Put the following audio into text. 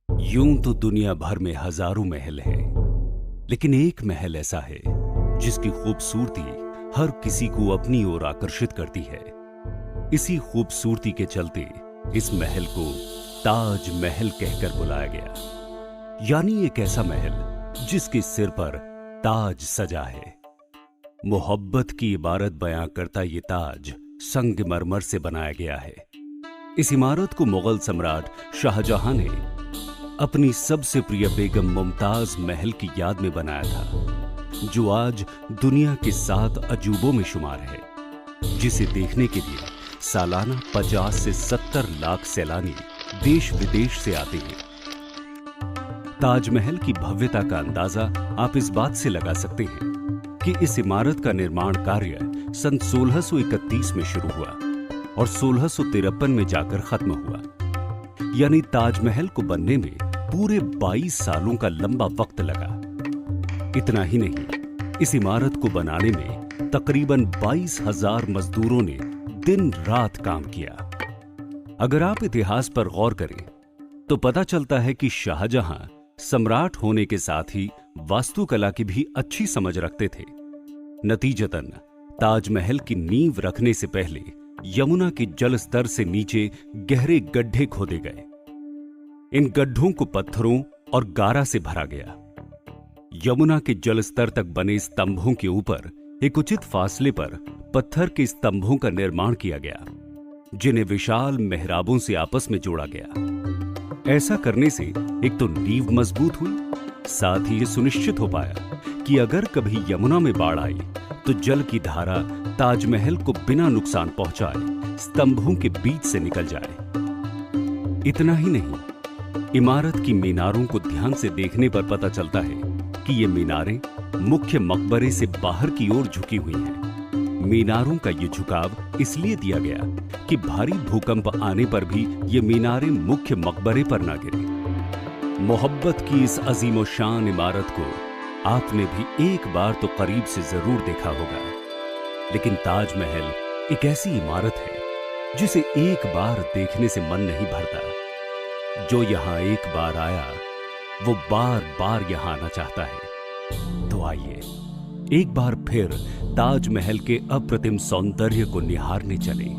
यूं तो दुनिया भर में हजारों महल हैं, लेकिन एक महल ऐसा है जिसकी खूबसूरती हर किसी को अपनी ओर आकर्षित करती है। इसी खूबसूरती के चलते इस महल को ताज महल कहकर बुलाया गया। यानी एक ऐसा महल जिसके सिर पर ताज सजा है। मोहब्बत की इबारत बयां करता ये ताज संगमरमर से बनाया गया है। इस इमारत को मुगल सम्राट शाहजहां ने अपनी सबसे प्रिय बेगम मुमताज महल की याद में बनाया था, जो आज दुनिया के 7 अजूबों में शुमार है, जिसे देखने के लिए सालाना 50 से 70 लाख सैलानी देश विदेश से आते हैं। ताजमहल की भव्यता का अंदाजा आप इस बात से लगा सकते हैं कि इस इमारत का निर्माण कार्य सन 1631 में शुरू हुआ और 1653 में जाकर खत्म हुआ। यानी ताजमहल को बनने में पूरे 22 सालों का लंबा वक्त लगा। इतना ही नहीं, इस इमारत को बनाने में तकरीबन 22,000 मजदूरों ने दिन रात काम किया। अगर आप इतिहास पर गौर करें तो पता चलता है कि शाहजहां सम्राट होने के साथ ही वास्तुकला की भी अच्छी समझ रखते थे। नतीजतन ताजमहल की नींव रखने से पहले यमुना के जल स्तर से नीचे गहरे गड्ढे खोदे गए। इन गड्ढों को पत्थरों और गारा से भरा गया। यमुना के जल स्तर तक बने स्तंभों के ऊपर एक उचित फासले पर पत्थर के स्तंभों का निर्माण किया गया, जिन्हें विशाल मेहराबों से आपस में जोड़ा गया। ऐसा करने से एक तो नींव मजबूत हुई, साथ ही यह सुनिश्चित हो पाया कि अगर कभी यमुना में बाढ़ आई तो जल की धारा ताजमहल को बिना नुकसान पहुंचाए स्तंभों के बीच से निकल जाए। इतना ही नहीं, इमारत की मीनारों को ध्यान से देखने पर पता चलता है कि ये मीनारें मुख्य मकबरे से बाहर की ओर झुकी हुई हैं। मीनारों का ये झुकाव इसलिए दिया गया कि भारी भूकंप आने पर भी ये मीनारें मुख्य मकबरे पर ना गिरे। मोहब्बत की इस अजीम और शान इमारत को आपने भी एक बार तो करीब से जरूर देखा होगा, लेकिन ताजमहल एक ऐसी इमारत है जिसे एक बार देखने से मन नहीं भरता। जो यहां एक बार आया वो बार बार यहां आना चाहता है। तो आइए एक बार फिर ताजमहल के अप्रतिम सौंदर्य को निहारने चलें।